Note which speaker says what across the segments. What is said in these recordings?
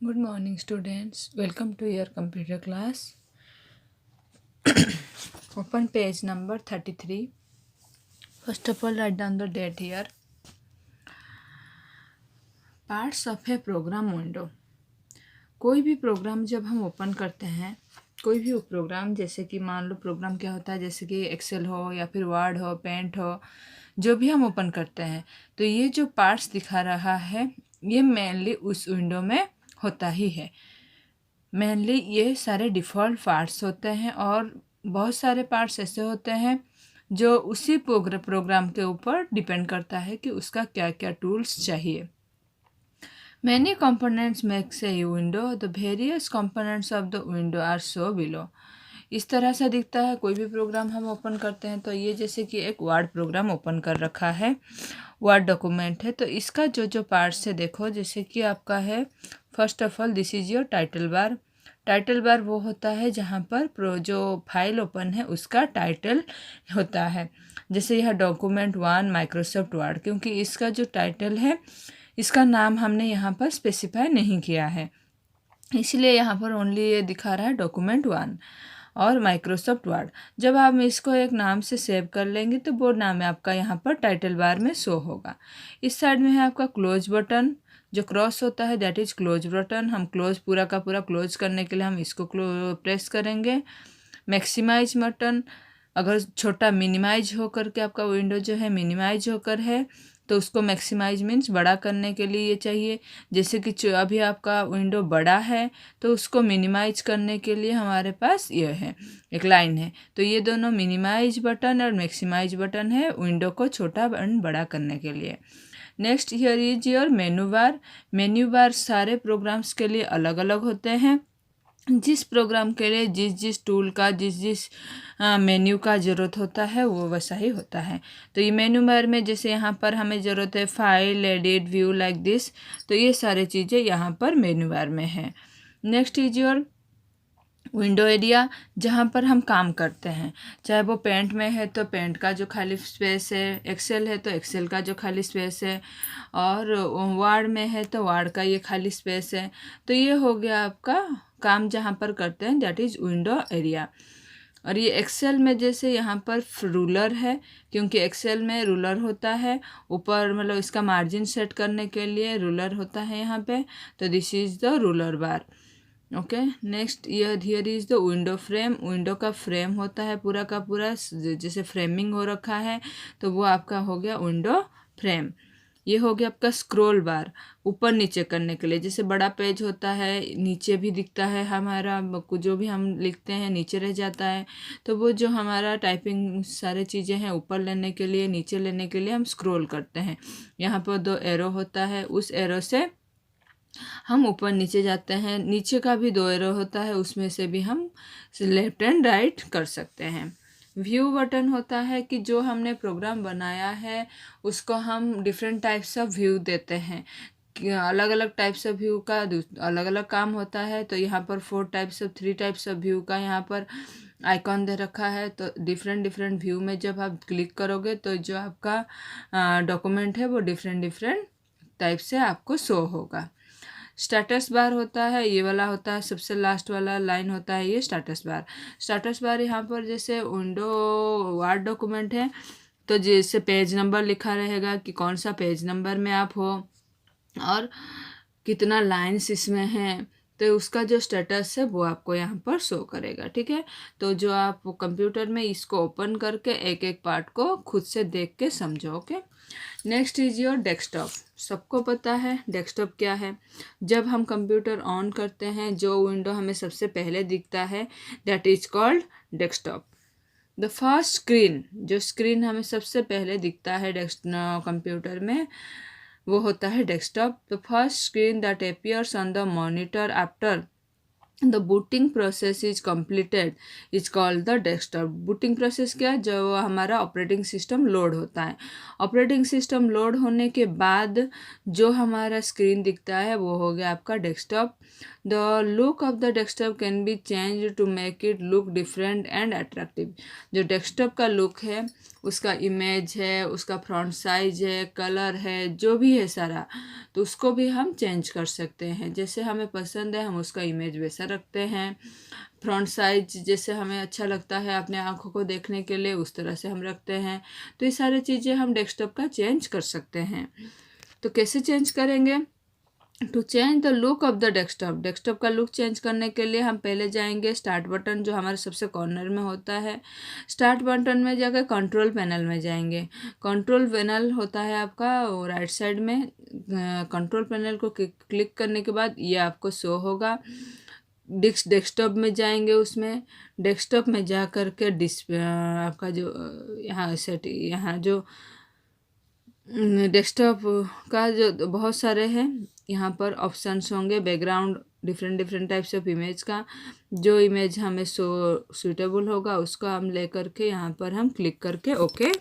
Speaker 1: Good morning, students. Welcome to your computer class. Open page number 33. First of all, write down the date here. Parts of a program window. कोई भी programme जब हम open करते हैं, कोई भी programme, जैसे कि मान लो प्रोग्राम क्या होता है, जैसे कि एक्सेल हो या फिर वर्ड हो, पेंट हो, जो भी हम ओपन करते हैं, तो ये जो पार्ट्स दिखा रहा है ये मेनली उस विंडो में होता ही है। मेनली ये सारे डिफ़ॉल्ट पार्ट्स होते हैं और बहुत सारे पार्ट्स ऐसे होते हैं जो उसी प्रोग्राम के ऊपर डिपेंड करता है कि उसका क्या क्या टूल्स चाहिए। Many components makes a window, the various components of the window are show below. इस तरह से दिखता है कोई भी प्रोग्राम हम ओपन करते हैं। तो ये जैसे कि एक वर्ड प्रोग्राम ओपन कर रखा है, वर्ड डॉक्यूमेंट है, तो इसका जो जो पार्ट्स है देखो, जैसे कि आपका है first of all this is your title bar. Title bar वो होता है जहाँ पर जो फाइल ओपन है उसका टाइटल होता है। जैसे यह डॉक्यूमेंट 1 माइक्रोसॉफ्ट वर्ड, क्योंकि इसका जो टाइटल है इसका नाम हमने यहाँ पर स्पेसिफाई नहीं किया है, इसलिए यहाँ पर ओनली ये दिखा रहा है डॉक्यूमेंट 1 और माइक्रोसॉफ्ट वर्ड। जब आप इसको एक नाम से सेव कर लेंगे तो वो नाम आपका यहाँ पर टाइटल बार में शो होगा। इस साइड में है आपका क्लोज बटन, जो क्रॉस होता है दैट इज़ क्लोज बटन। हम क्लोज पूरा का पूरा क्लोज करने के लिए हम इसको प्रेस करेंगे। मैक्सिमाइज बटन, अगर छोटा मिनिमाइज होकर के आपका विंडो जो है मिनिमाइज होकर है तो उसको मैक्सिमाइज मीन्स बड़ा करने के लिए ये चाहिए। जैसे कि अभी आपका विंडो बड़ा है तो उसको मिनिमाइज करने के लिए हमारे पास ये है एक लाइन है, तो ये दोनों मिनिमाइज बटन और मैक्सिमाइज बटन है विंडो को छोटा एंड बड़ा करने के लिए। Next here is your menu bar. Menu bar सारे प्रोग्राम्स के लिए अलग अलग होते हैं। जिस प्रोग्राम के लिए जिस जिस टूल का जिस जिस मेन्यू का ज़रूरत होता है वो वैसा ही होता है। तो ये मेन्यू बार में जैसे यहाँ पर हमें ज़रूरत है file, edit, view like this, तो ये सारी चीज़ें यहाँ पर मेन्यू बार में है। Next is your window area, जहाँ पर हम काम करते हैं, चाहे वो पेंट में है तो पेंट का जो खाली स्पेस है, एक्सेल है तो एक्सेल का जो खाली स्पेस है, और वर्ड में है तो वर्ड का ये खाली स्पेस है। तो ये हो गया आपका काम जहाँ पर करते हैं, दैट इज़ विंडो एरिया। और ये एक्सेल में जैसे यहाँ पर रूलर है, क्योंकि एक्सेल में रूलर होता है ऊपर, मतलब इसका मार्जिन सेट करने के लिए रूलर होता है यहाँ पे, तो this is the ruler bar. Okay, next here is the window frame. Window का फ्रेम होता है पूरा का पूरा, जैसे फ्रेमिंग हो रखा है तो वो आपका हो गया विंडो फ्रेम। ये हो गया आपका स्क्रॉल बार, ऊपर नीचे करने के लिए। जैसे बड़ा पेज होता है नीचे भी दिखता है हमारा, जो भी हम लिखते हैं नीचे रह जाता है, तो वो जो हमारा टाइपिंग सारे चीज़ें हैं ऊपर लेने के लिए नीचे लेने के लिए हम स्क्रॉल करते हैं। यहाँ पर 2 एरो होता है, उस एरो से हम ऊपर नीचे जाते हैं। नीचे का भी 2 एरो होता है, उसमें से भी हम लेफ्ट एंड राइट कर सकते हैं। व्यू बटन होता है कि जो हमने प्रोग्राम बनाया है उसको हम डिफरेंट टाइप्स ऑफ व्यू देते हैं, अलग अलग टाइप्स ऑफ व्यू का अलग अलग काम होता है। तो यहाँ पर 3 टाइप्स ऑफ व्यू का यहाँ पर आइकॉन दे रखा है। तो डिफरेंट डिफरेंट व्यू में जब आप क्लिक करोगे तो जो आपका डॉक्यूमेंट है वो डिफरेंट डिफरेंट टाइप से आपको शो होगा। स्टेटस बार होता है, ये वाला होता है सबसे लास्ट वाला लाइन होता है ये स्टेटस बार। स्टेटस बार यहाँ पर जैसे विंडो वर्ड डॉक्यूमेंट है तो जैसे पेज नंबर लिखा रहेगा कि कौन सा पेज नंबर में आप हो और कितना लाइन्स इसमें है, तो उसका जो स्टेटस है वो आपको यहाँ पर शो करेगा। ठीक है, तो जो आप कंप्यूटर में इसको ओपन करके एक एक पार्ट को खुद से देख के समझो। Okay, next is your desktop. सबको पता है डेस्कटॉप क्या है। जब हम कंप्यूटर ऑन करते हैं जो विंडो हमें सबसे पहले दिखता है that is called desktop. The first screen, जो स्क्रीन हमें सबसे पहले दिखता है कंप्यूटर में वो होता है desktop. The first screen that appears on the monitor after the booting process is completed is called the desktop. Booting process क्या है, जो हमारा ऑपरेटिंग सिस्टम लोड होता है। ऑपरेटिंग सिस्टम लोड होने के बाद जो हमारा स्क्रीन दिखता है वो हो गया आपका desktop. The look of the desktop can be change to make it look different and attractive. जो डेस्कटॉप का लुक है, उसका इमेज है, उसका फ्रंट साइज है, कलर है, जो भी है सारा, तो उसको भी हम चेंज कर सकते हैं। जैसे हमें पसंद है हम उसका इमेज वैसा रखते हैं। फ्रंट साइज जैसे हमें अच्छा लगता है अपने आँखों को देखने के लिए, उस तरह से हम रखते हैं। तो ये सारी चीज़ें हम डेस्कटॉप का चेंज कर सकते हैं। तो कैसे चेंज करेंगे? To change the look of the desktop. Desktop का लुक चेंज करने के लिए हम पहले जाएंगे स्टार्ट बटन, जो हमारे सबसे कॉर्नर में होता है। स्टार्ट बटन में जाकर कंट्रोल पैनल में जाएंगे। कंट्रोल पैनल होता है आपका राइट साइड में। कंट्रोल पैनल को क्लिक करने के बाद ये आपको शो होगा। डेस्कटॉप में जाएंगे, उसमें डेस्कटॉप में जा कर के आपका जो यहाँ जो डेस्कटॉप का जो बहुत सारे हैं यहाँ पर ऑप्शंस होंगे। Background, different different types of image का, जो इमेज हमें सूटेबल होगा उसको हम ले करके यहाँ पर हम क्लिक करके ओके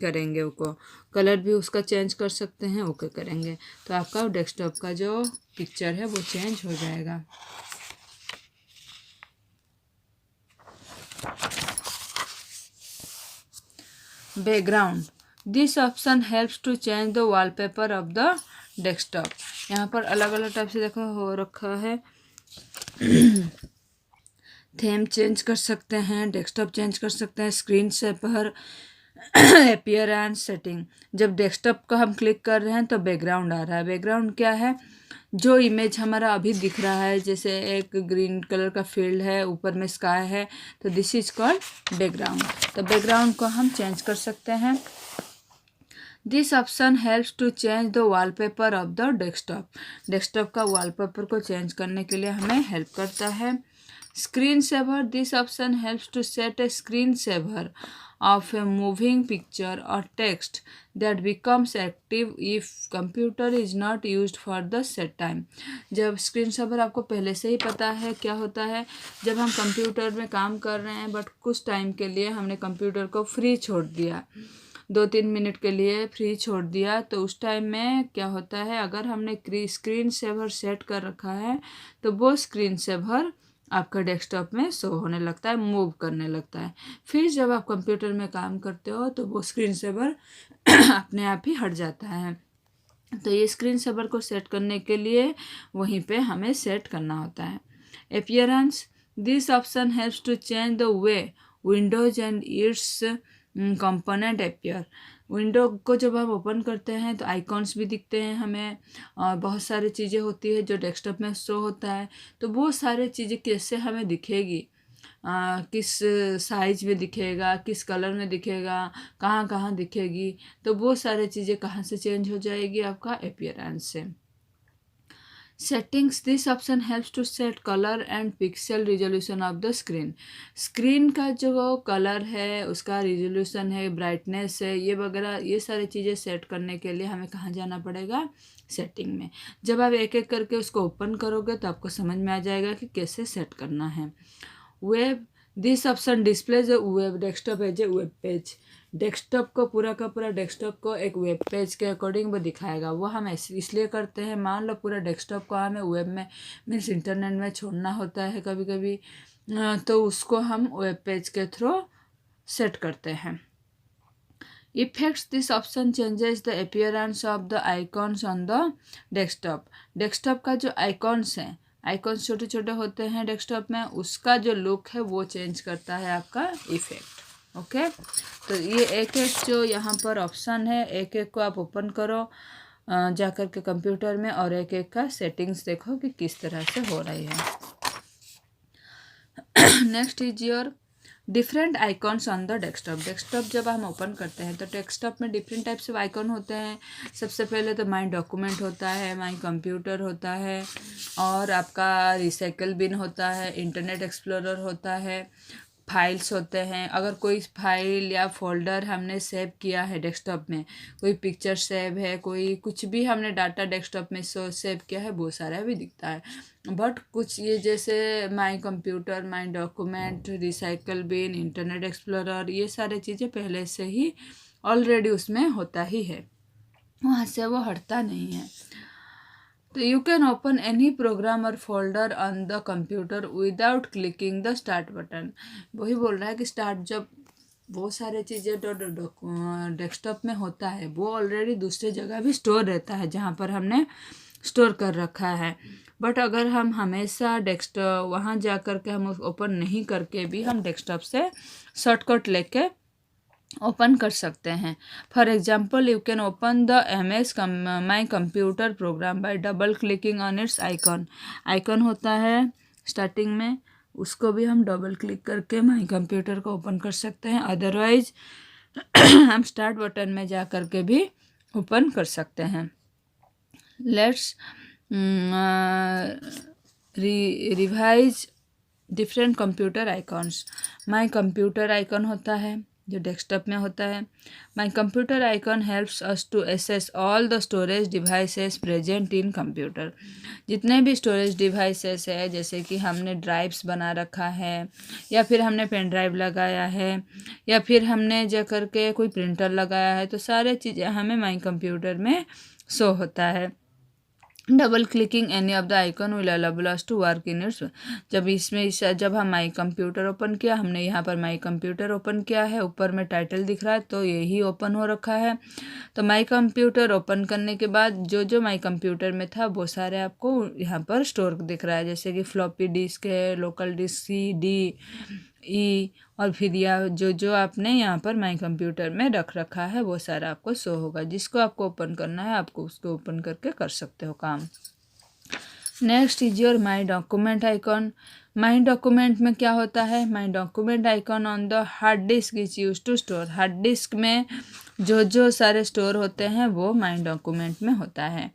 Speaker 1: करेंगे। उसको कलर भी उसका चेंज कर सकते हैं, ओके करेंगे तो आपका डेस्कटॉप का जो पिक्चर है वो चेंज हो जाएगा। Background, this option helps to change the wallpaper of the desktop. यहाँ पर अलग अलग टाइप से देखो हो रखा है। थीम चेंज कर सकते हैं, डेस्कटॉप चेंज कर सकते हैं, स्क्रीन सेवर, अपीयरेंस सेटिंग। जब डेस्कटॉप का हम क्लिक कर रहे हैं तो बैकग्राउंड आ रहा है। बैकग्राउंड क्या है? जो इमेज हमारा अभी दिख रहा है, जैसे एक ग्रीन कलर का फील्ड है, ऊपर में स्काई है, तो दिस इज कॉल्ड बैकग्राउंड। तो बैकग्राउंड को हम चेंज कर सकते हैं। This option helps to change the wallpaper of the desktop. Desktop का वॉलपेपर को चेंज करने के लिए हमें हेल्प करता है। Screen saver, this option helps to set a screen saver of a moving picture or text that becomes active if computer is not used for the set time। जब screen saver आपको पहले से ही पता है क्या होता है, जब हम कंप्यूटर में काम कर रहे हैं बट कुछ टाइम के लिए हमने कंप्यूटर को फ्री छोड़ दिया, 2-3 मिनट के लिए फ्री छोड़ दिया, तो उस टाइम में क्या होता है, अगर हमने स्क्रीन सेवर सेट कर रखा है तो वो स्क्रीन सेवर आपका डेस्कटॉप में शो होने लगता है, मूव करने लगता है। फिर जब आप कंप्यूटर में काम करते हो तो वो स्क्रीन सेवर अपने आप ही हट जाता है। तो ये स्क्रीन सेवर को सेट करने के लिए वहीं पे हमें सेट करना होता है। Appearance, this option helps to change the way windows and its component appear. Window को जब हम ओपन करते हैं तो आइकॉन्स भी दिखते हैं हमें, और बहुत सारी चीज़ें होती है जो डेस्कटॉप में शो होता है। तो वो सारी चीज़ें कैसे हमें दिखेगी, किस साइज में दिखेगा, किस कलर में दिखेगा, कहाँ कहाँ दिखेगी, तो वो सारी चीज़ें कहाँ से चेंज हो जाएगी, आपका अपीयरेंस से। Settings, this option helps to set colour and pixel resolution of the screen. Screen का जो कलर है, उसका रिजोल्यूशन है, ब्राइटनेस है, ये वगैरह ये सारी चीज़ें सेट करने के लिए हमें कहाँ जाना पड़ेगा? सेटिंग में। जब आप एक एक करके उसको ओपन करोगे तो आपको समझ में आ जाएगा कि कैसे सेट करना है। Web, this option displays web desktop as a web page. Desktop को पूरा का पूरा डेस्कटॉप को एक वेब पेज के अकॉर्डिंग वो दिखाएगा। वो हम इसलिए करते हैं, मान लो पूरा डेस्कटॉप को हमें वेब में मीन्स इंटरनेट में छोड़ना होता है कभी कभी, तो उसको हम वेब पेज के थ्रू सेट करते हैं। Effects, this option changes the appearance of the icons on the desktop. Desktop का जो आइकॉन्स हैं, आइकॉन्स छोटे छोटे होते हैं डेस्कटॉप में, उसका जो लुक है वो चेंज करता है आपका इफेक्ट। ओके, तो ये एक एक जो यहाँ पर ऑप्शन है, एक एक को आप ओपन करो जा कर के कंप्यूटर में, और एक एक का सेटिंग्स देखो कि किस तरह से हो रही है। Next is your different icons on the desktop. Desktop जब हम ओपन करते हैं तो डेस्कटॉप में डिफरेंट टाइप्स ऑफ आइकॉन होते हैं। सबसे पहले तो माई डॉक्यूमेंट होता है, माई कंप्यूटर होता है, और आपका रिसाइकल बिन होता है, इंटरनेट एक्सप्लोरर होता है, फाइल्स होते हैं, अगर कोई फाइल या फोल्डर हमने सेव किया है डेस्कटॉप में, कोई पिक्चर सेव है, कोई कुछ भी हमने डाटा डेस्कटॉप में सेव किया है, वो सारा भी दिखता है। बट कुछ ये जैसे my computer, my document, recycle bin, Internet Explorer, ये सारी चीज़ें पहले से ही ऑलरेडी उसमें होता ही है, वहाँ से वो हटता नहीं है। तो you can open any program और folder on the computer without clicking the start button. वही बोल रहा है कि स्टार्ट, जब वो सारे चीज़ें डेस्कटॉप में होता है, वो ऑलरेडी दूसरे जगह भी स्टोर रहता है जहाँ पर हमने स्टोर कर रखा है। बट अगर हम हमेशा डेस्कटॉप वहाँ जा कर के हम ओपन नहीं करके भी हम डेस्कटॉप से शॉर्टकट लेके ओपन कर सकते हैं। For example, you can open the my computer program bye double clicking on it's icon. Icon होता है स्टार्टिंग में, उसको भी हम डबल क्लिक करके माई कंप्यूटर को ओपन कर सकते हैं। अदरवाइज हम स्टार्ट बटन में जा कर के भी ओपन कर सकते हैं। Let's revise different computer icons. My computer icon होता है जो डेस्कटॉप में होता है। My computer icon helps us to access all the storage devices present in computer. जितने भी स्टोरेज डिवाइसेस है, जैसे कि हमने ड्राइव्स बना रखा है, या फिर हमने पेन ड्राइव लगाया है, या फिर हमने जा करके कोई प्रिंटर लगाया है, तो सारे चीज़ें हमें माई कंप्यूटर में शो होता है। Double clicking any of the icon will enable us to work in its. जब हम माई कंप्यूटर ओपन किया, हमने यहाँ पर माई कंप्यूटर ओपन किया है, ऊपर में टाइटल दिख रहा है तो यही ओपन हो रखा है। तो माई कंप्यूटर ओपन करने के बाद जो जो माई कंप्यूटर में था वो सारे आपको यहाँ पर स्टोर दिख रहा है, जैसे कि फ्लॉपी डिस्क है, local disk C D E, और फिर या जो जो आपने यहाँ पर माई कंप्यूटर में रख रखा है वो सारा आपको शो होगा। जिसको आपको ओपन करना है आपको उसको ओपन करके कर सकते हो काम। Next is your my document icon. My document में क्या होता है? My document icon on the hard disk is use to store. Hard disk में जो जो सारे स्टोर होते हैं वो माई डॉक्यूमेंट में होता है।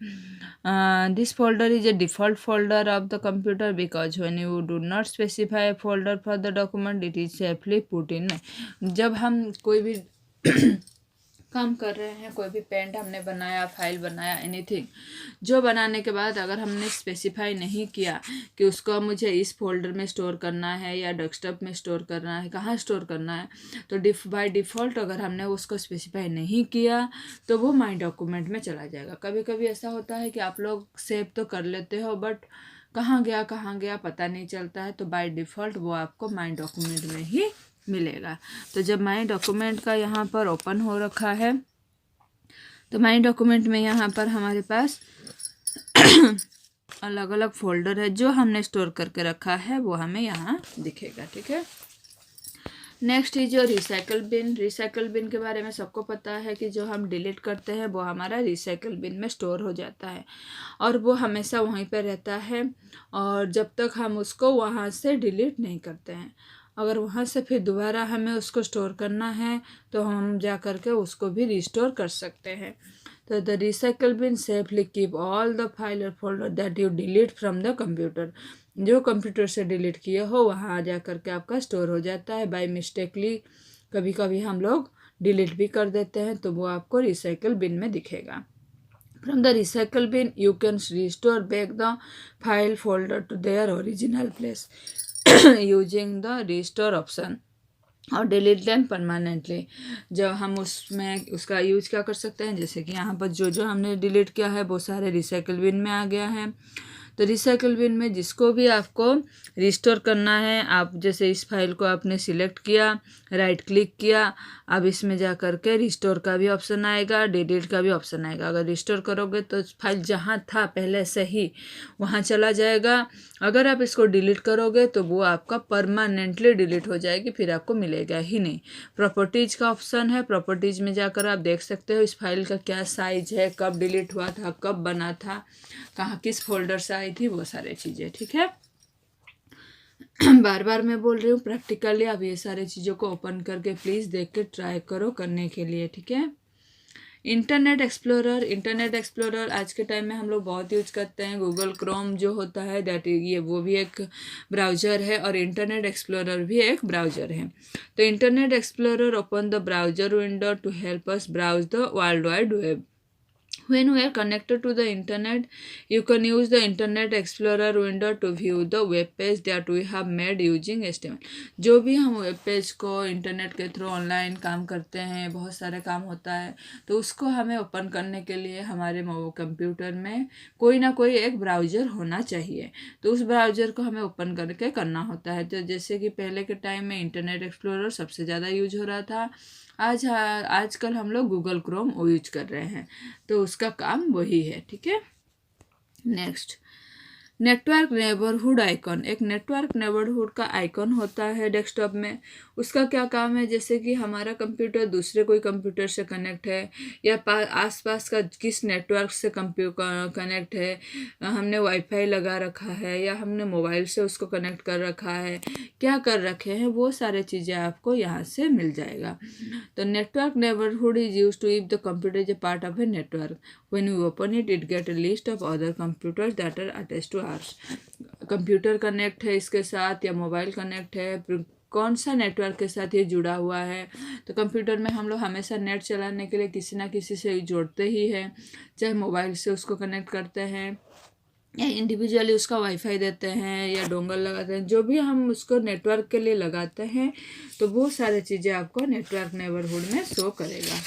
Speaker 1: This folder is a default folder of the computer because when you do not specify a folder for the document it is safely put in। जब हम कोई भी काम कर रहे हैं, कोई भी पेंट हमने बनाया, फाइल बनाया, एनीथिंग जो बनाने के बाद अगर हमने स्पेसिफाई नहीं किया कि उसको मुझे इस फोल्डर में स्टोर करना है या डेस्कटॉप में स्टोर करना है, कहाँ स्टोर करना है, तो बाय डिफ़ॉल्ट अगर हमने उसको स्पेसिफाई नहीं किया तो वो माई डॉक्यूमेंट में चला जाएगा। कभी कभी ऐसा होता है कि आप लोग सेव तो कर लेते हो बट कहाँ गया पता नहीं चलता है, तो बाय डिफ़ॉल्ट वो आपको माई डॉक्यूमेंट में ही मिलेगा। तो जब माई डॉक्यूमेंट का यहाँ पर ओपन हो रखा है तो माई डॉक्यूमेंट में यहाँ पर हमारे पास अलग अलग फोल्डर है, जो हमने स्टोर करके रखा है वो हमें यहाँ दिखेगा। ठीक है। नेक्स्ट इज जो रिसाइकल बिन। रिसाइकल बिन के बारे में सबको पता है कि जो हम डिलीट करते हैं वो हमारा रिसाइकल बिन में स्टोर हो जाता है और वो हमेशा वहीं पर रहता है, और जब तक हम उसको वहाँ से डिलीट नहीं करते हैं। अगर वहाँ से फिर दोबारा हमें उसको स्टोर करना है तो हम जा कर के उसको भी रिस्टोर कर सकते हैं। तो the recycle bin safely keep all the file और folder that you delete from the computer. जो कंप्यूटर से डिलीट किए हो वहाँ जा कर के आपका स्टोर हो जाता है। बाय मिस्टेकली कभी कभी हम लोग डिलीट भी कर देते हैं तो वो आपको रिसाइकल बिन में दिखेगा। From the recycle bin you can restore back the file folder to their original place using the restore option और डिलीट देम परमानेंटली। जब हम उसमें उसका यूज क्या कर सकते हैं, जैसे कि यहाँ पर जो जो हमने डिलीट किया है वो सारे रिसाइकल बिन में आ गया है। तो रिसाइकल बिन में जिसको भी आपको रिस्टोर करना है, आप जैसे इस फाइल को आपने सिलेक्ट किया, राइट क्लिक किया, अब इसमें जा कर के रिस्टोर का भी ऑप्शन आएगा, डिलीट का भी ऑप्शन आएगा। अगर रिस्टोर करोगे तो फाइल जहाँ था पहले से ही वहाँ चला जाएगा। अगर आप इसको डिलीट करोगे तो वो आपका परमानेंटली डिलीट हो जाएगी, फिर आपको मिलेगा ही नहीं। प्रॉपर्टीज़ का ऑप्शन है, प्रॉपर्टीज़ में जाकर आप देख सकते हो इस फाइल का क्या साइज है, कब डिलीट हुआ था, कब बना था, कहाँ किस फोल्डर से आई थी, वो सारी चीज़ें। ठीक है। बार बार मैं बोल रही हूँ, प्रैक्टिकली आप ये सारी चीज़ों को ओपन करके प्लीज़ देख के ट्राई करो करने के लिए। ठीक है। इंटरनेट एक्सप्लोरर आज के टाइम में हम लोग बहुत यूज करते हैं। गूगल क्रोम जो होता है दैट ये वो भी एक ब्राउज़र है और इंटरनेट एक्सप्लोरर भी एक ब्राउज़र है। तो Internet Explorer open the browser window to help us browse the world wide web. When we are connected to the internet, you can use the Internet Explorer window to view the web page that we have made using HTML। जो भी हम web page को internet के through online काम करते हैं, बहुत सारे काम होता है, तो उसको हमें ओपन करने के लिए हमारे कंप्यूटर में कोई ना कोई एक ब्राउज़र होना चाहिए। तो उस ब्राउज़र को हमें ओपन करके करना होता है। तो जैसे कि पहले के टाइम में इंटरनेट एक्सप्लोरर सबसे ज़्यादा यूज हो रहा था। आजकल हम लोग गूगल क्रोम यूज कर रहे हैं, तो उसका काम वही है। ठीक है। Next, network neighbourhood icon. एक नेटवर्क नेबरहुड का आइकॉन होता है डेस्कटॉप में। उसका क्या काम है, जैसे कि हमारा कंप्यूटर दूसरे कोई कंप्यूटर से कनेक्ट है या आसपास का किस नेटवर्क से कनेक्ट है, हमने वाईफाई लगा रखा है या हमने मोबाइल से उसको कनेक्ट कर रखा है, क्या कर रखे हैं, वो सारे चीज़ें आपको यहाँ से मिल जाएगा। तो network neighbourhood is use to if the computer is a part of a network. When you open it, it get a list of other computers that are attached to ours। Computer connect है इसके साथ या mobile connect है, कौन सा network के साथ ये जुड़ा हुआ है। तो कंप्यूटर में हम लोग हमेशा नेट चलाने के लिए किसी ना किसी से जोड़ते ही हैं, चाहे मोबाइल से उसको कनेक्ट करते हैं या इंडिविजुअली उसका वाईफाई देते हैं या डोंगल लगाते हैं, जो भी हम उसको नेटवर्क के लिए लगाते हैं, तो वो सारी चीज़ें आपको नेटवर्क नेबरहुड में शो करेगा।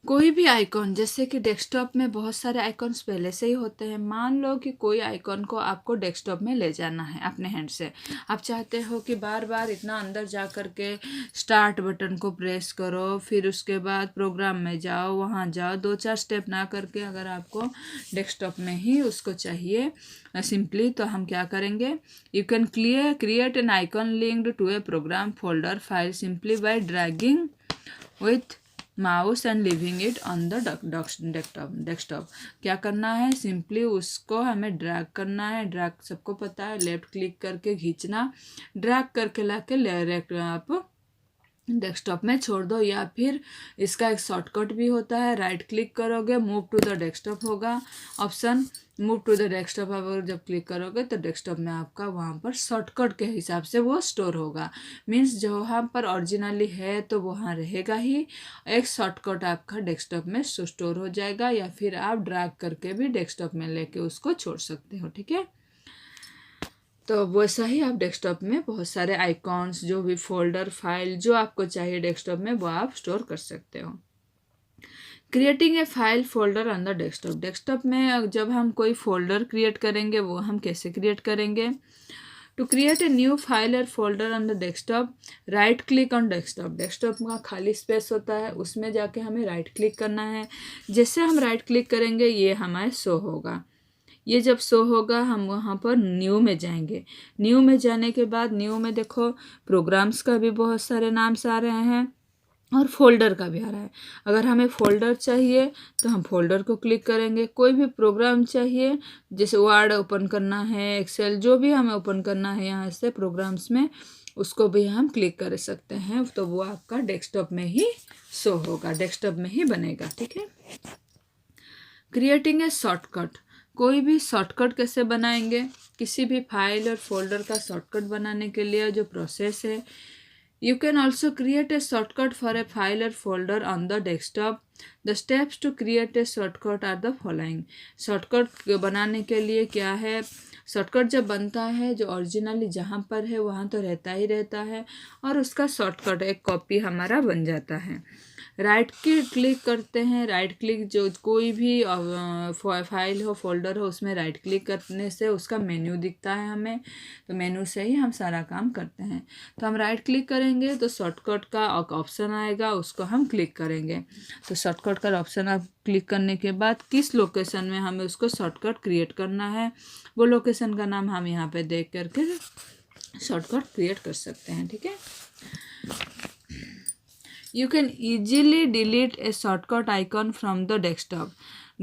Speaker 1: कोई भी आइकॉन, जैसे कि डेस्कटॉप में बहुत सारे आइकॉन्स पहले से ही होते हैं। मान लो कि कोई आइकॉन को आपको डेस्कटॉप में ले जाना है अपने हैंड से, आप चाहते हो कि बार बार इतना अंदर जा कर के स्टार्ट बटन को प्रेस करो, फिर उसके बाद प्रोग्राम में जाओ, वहाँ जाओ, 2-4 स्टेप ना करके अगर आपको डेस्कटॉप में ही उसको चाहिए सिंपली, तो हम क्या करेंगे, you can create an icon linked to a program folder file simply by dragging with mouse and leaving it on the desktop. क्या करना है, सिंपली उसको हमें ड्रैग करना है। ड्रैग सबको पता है, लेफ्ट क्लिक करके खींचना, ड्रैग करके लाके डायरेक्ट आप डेस्कटॉप में छोड़ दो। या फिर इसका एक शॉर्टकट भी होता है, राइट क्लिक करोगे मूव टू द डेस्कटॉप होगा option, move to the desktop अगर जब क्लिक करोगे तो डेस्कटॉप में आपका वहाँ पर शॉर्टकट के हिसाब से वो स्टोर होगा। मीन्स जो वहाँ पर ओरिजिनली है तो वहाँ रहेगा ही, एक शॉर्टकट आपका डेस्कटॉप में स्टोर हो जाएगा, या फिर आप ड्रैग करके भी डेस्कटॉप में लेके उसको छोड़ सकते हो। ठीक है। तो वैसा ही आप डेस्कटॉप में बहुत सारे आइकॉन्स, जो भी फोल्डर फाइल जो आपको चाहिए डेस्कटॉप में, वो आप स्टोर कर सकते हो। Creating a file folder on the desktop. Desktop में जब हम कोई फोल्डर क्रिएट करेंगे, वो हम कैसे क्रिएट करेंगे, to create a new file और folder on the desktop, right click on desktop. Desktop का खाली स्पेस होता है, उसमें जाके हमें राइट क्लिक करना है। जैसे हम राइट क्लिक करेंगे ये हमारे शो होगा। ये जब शो होगा हम वहाँ पर न्यू में जाएंगे। न्यू में जाने के बाद न्यू में देखो प्रोग्राम्स का भी बहुत सारे नाम्स आ रहे हैं और फोल्डर का भी आ रहा है। अगर हमें फोल्डर चाहिए तो हम फोल्डर को क्लिक करेंगे। कोई भी प्रोग्राम चाहिए, जैसे वर्ड ओपन करना है, एक्सेल, जो भी हमें ओपन करना है यहाँ से प्रोग्राम्स में, उसको भी हम क्लिक कर सकते हैं, तो वो आपका डेस्कटॉप में ही शो होगा, डेस्कटॉप में ही बनेगा। ठीक है। Creating a shortcut. कोई भी शॉर्टकट कैसे बनाएंगे, किसी भी फाइल और फोल्डर का शॉर्टकट बनाने के लिए जो प्रोसेस है, you can also create a shortcut for a file और folder on the desktop. The steps to create a shortcut are the following. Shortcut बनाने के लिए क्या है, शॉर्टकट जब बनता है जो ओरिजिनली जहाँ पर है वहाँ तो रहता ही रहता है, और उसका शॉर्टकट एक कॉपी हमारा बन जाता है। राइट क्लिक करते हैं, राइट क्लिक जो कोई भी फाइल हो फोल्डर हो उसमें राइट क्लिक करने से उसका मेन्यू दिखता है हमें, तो मेन्यू से ही हम सारा काम करते हैं। तो हम राइट क्लिक करेंगे तो शॉर्टकट का ऑप्शन आएगा, उसको हम क्लिक करेंगे। तो शॉर्टकट का ऑप्शन आप क्लिक करने के बाद किस लोकेशन में हमें उसको शॉर्टकट क्रिएट करना है, वो लोकेशन का नाम हम यहाँ पे देख करके शॉर्टकट क्रिएट कर सकते हैं। ठीक है। You can easily delete a shortcut icon from the desktop।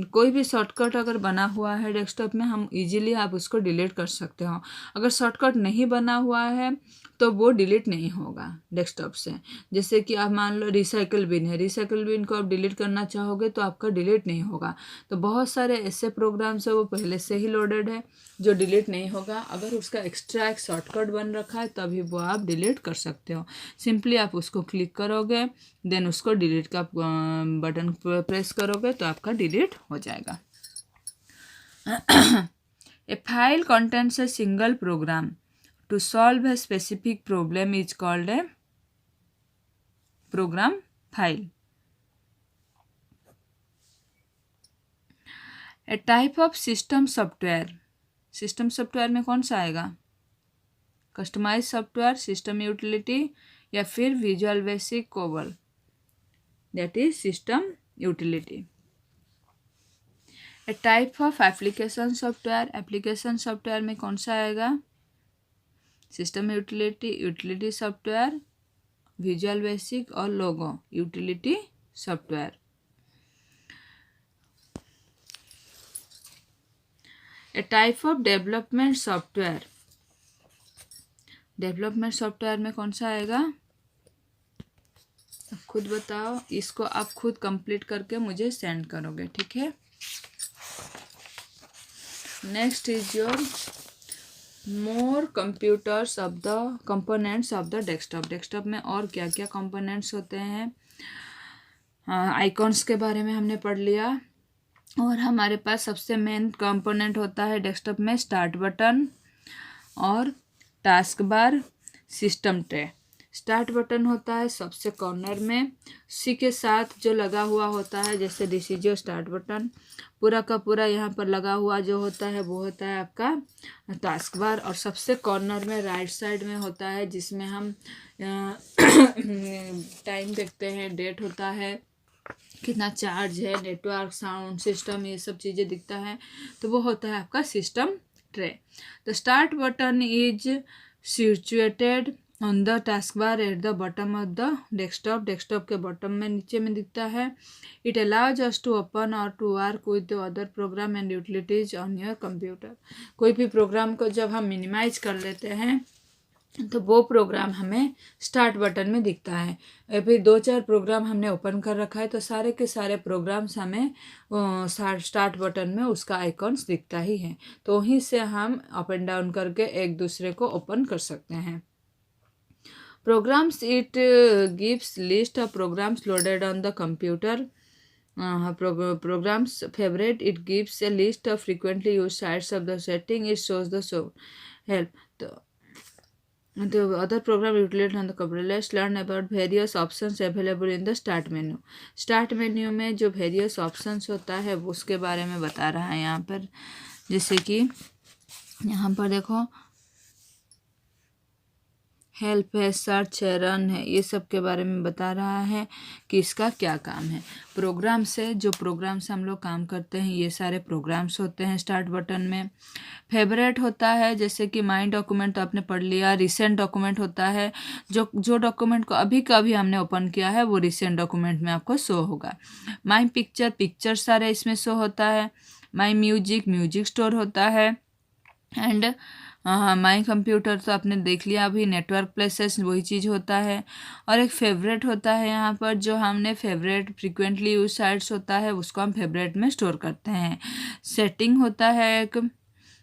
Speaker 1: कोई भी शॉर्टकट अगर बना हुआ है डेस्कटॉप में, हम इजीली आप उसको डिलीट कर सकते हो। अगर शॉर्टकट नहीं बना हुआ है तो वो डिलीट नहीं होगा डेस्कटॉप से। जैसे कि आप मान लो रिसाइकल बिन है, रिसाइकल बिन को आप डिलीट करना चाहोगे तो आपका डिलीट नहीं होगा। तो बहुत सारे ऐसे प्रोग्राम्स है वो पहले से ही लोडेड है जो डिलीट नहीं होगा। अगर उसका एक्स्ट्रा एक शॉर्टकट बन रखा है तभी वो आप डिलीट कर सकते हो। सिंपली आप उसको क्लिक करोगे, देन उसको डिलीट का बटन प्रेस करोगे तो आपका डिलीट हो जाएगा। A file contains a single program to solve a specific problem is called a program file. A type of system software, system software में कौन सा आएगा? कस्टमाइज सॉफ्टवेयर, सिस्टम यूटिलिटी, या फिर visual basic COBOL, that is system utility. A type of application software, application software में कौन सा आएगा? System utility, utility software, visual basic और logo utility software. A type of development software, development software में कौन सा आएगा? खुद बताओ, इसको आप खुद कंप्लीट करके मुझे सेंड करोगे, ठीक है। Next is your more computers of the components of the desktop. Desktop में और क्या क्या कंपोनेंट्स होते हैं? आइकॉन्स के बारे में हमने पढ़ लिया। और हमारे पास सबसे मेन कंपोनेंट होता है डेस्कटॉप में स्टार्ट बटन और task bar, system tray. Start button होता है सबसे कॉर्नर में, उसी के साथ जो लगा हुआ होता है, जैसे this is your start button, पूरा का पूरा यहाँ पर लगा हुआ जो होता है वो होता है आपका टास्क बार। और सबसे कॉर्नर में राइट साइड में होता है जिसमें हम टाइम देखते हैं, डेट होता है, कितना चार्ज है, नेटवर्क, साउंड सिस्टम, ये सब चीज़ें दिखता है, तो वो होता है आपका system tray. The start button is situated on the task bar at the bottom of the desktop, desktop के बॉटम में नीचे में दिखता है। It allows us to open और to work with the other program and utilities on your computer. कोई भी programme को जब हम मिनिमाइज कर लेते हैं तो वो प्रोग्राम हमें स्टार्ट बटन में दिखता है। अभी 2-4 प्रोग्राम हमने ओपन कर रखा है तो सारे के सारे प्रोग्राम्स हमें स्टार्ट बटन में उसका आइकॉन्स दिखता ही है, तो वहीं से हम अप एंड डाउन करके एक दूसरे को ओपन कर सकते हैं। Programs, it gives list of programs loaded on the computer. programs favorite, it gives a list of frequently used sites of the setting, it shows the show help the other program utilized on the computer. Let's learn about various options available in the start menu. Start menu में जो various options होता है वो उसके बारे में बता रहा है यहाँ पर। जैसे कि यहाँ पर देखो, हेल्प है, सर्च है, रन है, ये सब के बारे में बता रहा है कि इसका क्या काम है। प्रोग्राम से, जो प्रोग्राम से हम लोग काम करते हैं, ये सारे प्रोग्राम्स होते हैं स्टार्ट बटन में। फेवरेट होता है, जैसे कि माई डॉक्यूमेंट तो आपने पढ़ लिया। रिसेंट डॉक्यूमेंट होता है, जो डॉक्यूमेंट को अभी कभी हमने ओपन किया है वो रिसेंट डॉक्यूमेंट में आपको शो होगा। माई पिक्चर, पिक्चर सारे इसमें शो होता है। माई म्यूजिक, म्यूजिक स्टोर होता है। एंड माई कंप्यूटर तो आपने देख लिया अभी। नेटवर्क प्लेसेस वही चीज़ होता है। और एक फेवरेट होता है यहाँ पर, जो हमने फेवरेट फ्रिक्वेंटली यूज साइट्स होता है उसको हम फेवरेट में स्टोर करते हैं। सेटिंग होता है एक,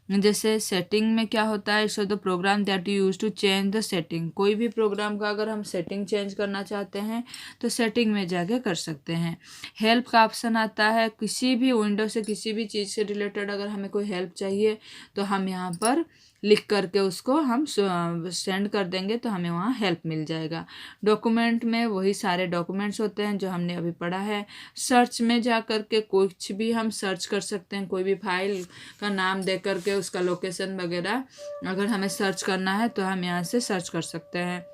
Speaker 1: जैसे सेटिंग में क्या होता है, so the program that you use to change the setting. कोई भी प्रोग्राम का अगर हम सेटिंग चेंज करना चाहते हैं तो सेटिंग में जाके कर सकते हैं। हेल्प का ऑप्शन आता है, किसी भी विंडो से किसी भी चीज़ से रिलेटेड अगर हमें कोई हेल्प चाहिए तो हम यहाँ पर लिख करके उसको हम सेंड कर देंगे तो हमें वहाँ हेल्प मिल जाएगा। डॉक्यूमेंट में वही सारे डॉक्यूमेंट्स होते हैं जो हमने अभी पढ़ा है। सर्च में जा करके कुछ भी हम सर्च कर सकते हैं, कोई भी फाइल का नाम दे करके उसका लोकेशन वगैरह अगर हमें सर्च करना है तो हम यहाँ से सर्च कर सकते हैं।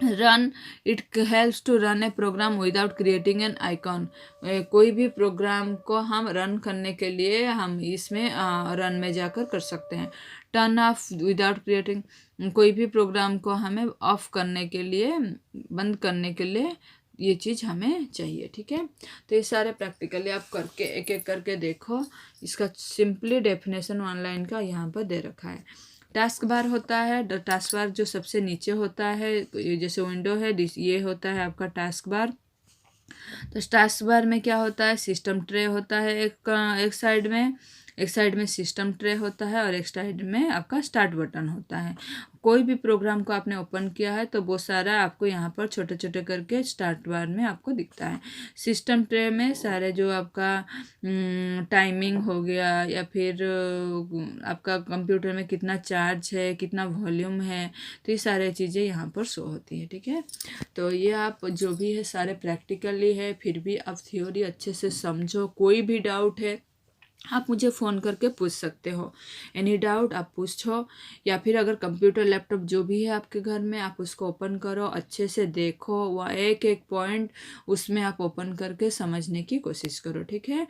Speaker 1: Run, it helps to run a program without creating an icon. कोई भी प्रोग्राम को हम रन करने के लिए हम इसमें रन में जाकर कर सकते हैं। टर्न ऑफ, विदाउट क्रिएटिंग, कोई भी प्रोग्राम को हमें ऑफ करने के लिए, बंद करने के लिए ये चीज़ हमें चाहिए, ठीक है। तो ये सारे प्रैक्टिकली आप करके एक एक करके देखो। इसका सिंपली डेफिनेशन ऑनलाइन का यहाँ पर दे रखा है। टास्क बार होता है, टास्क बार जो सबसे नीचे होता है, ये जैसे विंडो है, ये होता है आपका टास्क बार। तो टास्क बार में क्या होता है, सिस्टम ट्रे होता है एक साइड में, एक साइड में सिस्टम ट्रे होता है और एक साइड में आपका स्टार्ट बटन होता है। कोई भी प्रोग्राम को आपने ओपन किया है तो वो सारा आपको यहाँ पर छोटे छोटे करके स्टार्ट बार में आपको दिखता है। सिस्टम ट्रे में सारे जो आपका टाइमिंग हो गया या फिर आपका कंप्यूटर में कितना चार्ज है, कितना वॉल्यूम है, तो ये सारी चीज़ें यहाँ पर शो होती है, ठीक है। तो ये आप जो भी है सारे प्रैक्टिकली है, फिर भी आप थ्योरी अच्छे से समझो। कोई भी डाउट है आप मुझे फ़ोन करके पूछ सकते हो, एनी डाउट आप पूछो। या फिर अगर कंप्यूटर लैपटॉप जो भी है आपके घर में, आप उसको ओपन करो, अच्छे से देखो, वह एक एक पॉइंट उसमें आप ओपन करके समझने की कोशिश करो, ठीक है।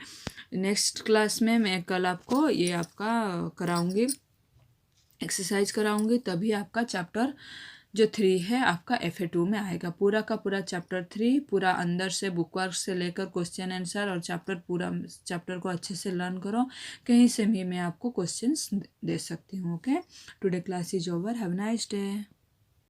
Speaker 1: नेक्स्ट क्लास में मैं कल आपको ये आपका कराऊंगी, एक्सरसाइज कराऊंगी, तभी आपका चैप्टर जो 3 है आपका FA2 में आएगा। पूरा का पूरा चैप्टर 3 पूरा अंदर से बुक वर्क से लेकर क्वेश्चन आंसर और पूरा चैप्टर को अच्छे से लर्न करो। कहीं से भी मैं आपको क्वेश्चंस दे सकती हूँ। Okay, today class is over, have a nice day.